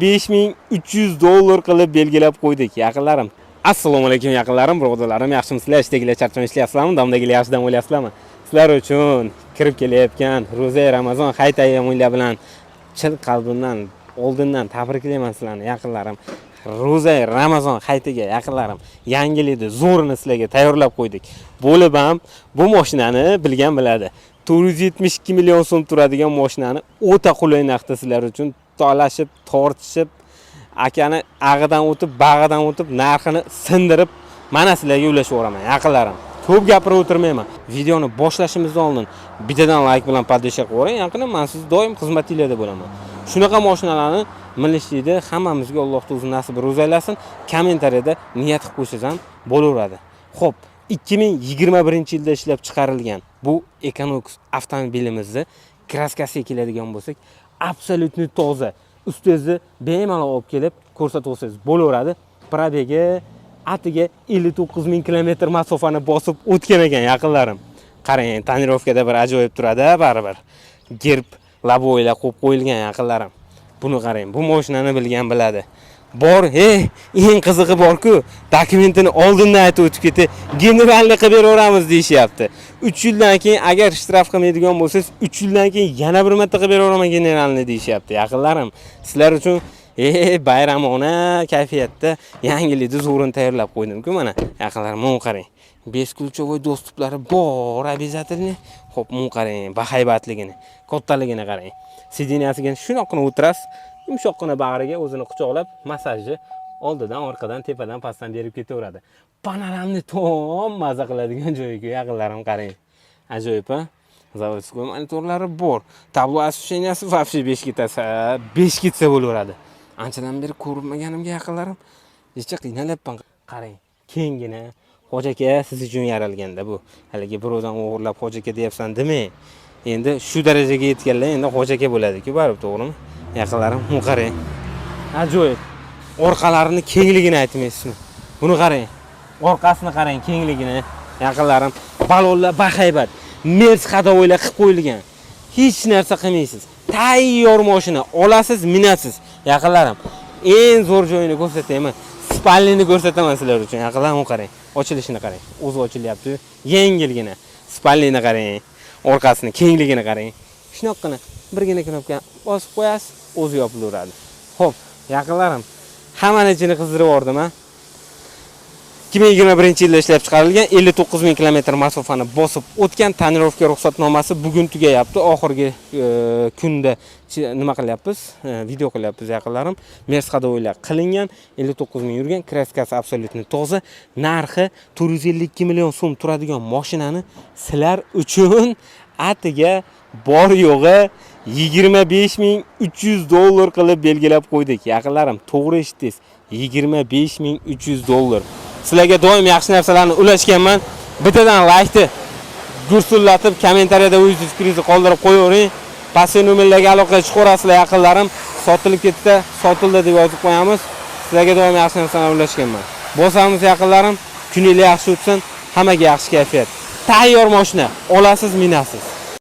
$5300 qilib belgilab qo'ydik, yaqinlarim. Assalomu alaykum yaqinlarim, birodarlarim, yaxshimisizlar? Ishdagilar charchab ishlayapsizlarmi? Damdagilar yaxshidan o'ylayapsizlarmi? Sizlar uchun kirib kelayotgan ro'za Ramazon hayit ayyominlar bilan chin qalbimdan oldindan tabriklayman sizlarni, yaqinlarim. Ro'za Ramazon hayitiga yaqinlarim, yangilikni zo'rini sizlarga tayyorlab qo'ydik. Bo'lib ham bu mashinani bilgan biladi. 472 million so'm turadigan mashinani o'ta qulay narxda sizlar uchun talashib, tortishib, akani ag'idan o'tib, bag'idan o'tib, narxini sindirib, mana sizlarga ulashib o'raman, yaqinlarim. Ko'p gapirib o'tirmayman. Videoni boshlashimizdan oldin bittadan like bilan podpishka qilib o'ring. Yaqinlar, men siz doim xizmatingizda bo'laman. Shunaqa mashinalarni minishlikni hammamizga Alloh o'zi nasib ro'zalasin. Kommentariyada niyat qilib qo'ysangiz ham bo'laveradi. Xo'p, 2021-yilda ishlab chiqarilgan bu Econox avtomobilimizni kraskasiga keladigan bo'lsak, absolutni toza. Ustingizni bemalol olib kelib ko'rsatib olsangiz bo'laveradi. Probegi atiga 59 ming kilometr masofani bosib o'tgan ekan, yaqinlarim. Qarang, tonirovkada bir ajoyib turadi, baribir. Gerb laboylar qo'yib qo'yilgan, yaqinlarim. Buni qarang, bu mashinani bilgan biladi. Bor, eng qizig'i bor-ku, dokumentini oldindan aytib o'tib ketdi. Generalni qilib beraveramiz deyishyapti. 3 yildan keyin agar ishtirok qilmaydigan bo'lsangiz, 3 yildan keyin yana bir marta qilib beraveraman generalni deyishyapti, yaqinlarim. Sizlar uchun bayramona kayfiyatda yangilikni zo'rini tayyorlab qo'ydim-ku mana. Yaqinlarim, mana qarang. 5 kulchovoy dostuplari bor, обязательно. Xo'p, mana qarang, bahaybatligini, kattaligini qarang. Sidiniyasiga shunoqqina o'tirasiz, yumshoqqina bag'riga o'zini quchoqlab, masajni oldidan, orqadan, tepadan, pastdan berib ketaveradi. Panoramni tom maza qiladigan joyiga, yaqinlarim, qarang. Ajoyib, ha? Zavodskiy monitorlari bor. Tablo освещенияsi вообще 5 ketasa, 5 ketsa bo'laveradi. Anchadan beri ko'rmaganimga, yaqinlarim, necha qiynalyapman. Qarang, kengina. Xo'ja aka siz uchun yaralganda bu. Haligi birovdan o'g'irlab xo'ja aka deyapsan demang. Endi shu darajaga yetganlar endi xo'ja aka bo'ladi-ku, baribir, to'g'rimi? Yaqinlarim, bu qarang. Ajoyib. Orqalarini kengligini aytmaysizmi? Buni qarang. Orqasini qarang, kengligini. Yaqinlarim, balonlar bahaybat. Mers xadovoylar qilib qo'yilgan. Hech narsa qilmaysiz. Tayyor mashina, olasiz, minasiz. Yaqinlarim, eng zo'r joyini ko'rsataymi? Spalnini ko'rsataman sizlar uchun. Yaqinlarim, qarang. Ochilishini qarang. O'zi ochilyapti. Yengilgina. Spalnini qarang. Orqasini kengligini qarang. Shunoqqina birgina knopka bosib qo'yasiz, o'zi yopilaveradi. Xo'p, yaqinlarim, hammani ichini qizdirib yubordim, ha. 2021-yilda ishlab chiqarilgan 59 ming kilometr masofani bosib o'tgan tonirovka ruxsatnomasi bugun tugayapti. Oxirgi kunda nima qilyapmiz? Video qilyapmiz, yaqinlarim. Mers xadovoylar qilingan, 59 ming yurgan, kraskasi absolutni toza, narxi 452 million so'm turadigan mashinani sizlar uchun atiga bor yo'g'i $25,300 qilib belgilab qo'ydik, yaqinlarim. To'g'ri eshitdingiz. $25,300. Sizlarga doim yaxshi narsalarni ulashganman. Bittadan like ni gursullatib, kommentariyada o'z fikringizni qoldirib qo'yavering. Pastki nomerlarga aloqa chiqarasizlar, yaqinlarim. Sotilib ketsa, sotildi deb yozib qo'yamiz. Sizlarga doim yaxshi narsalarni ulashganman. Bosamiz, yaqinlarim. Kuningiz yaxshi o'tsin. Hammaga yaxshi kayfiyat. Tayyor mashina, olasiz, minasiz.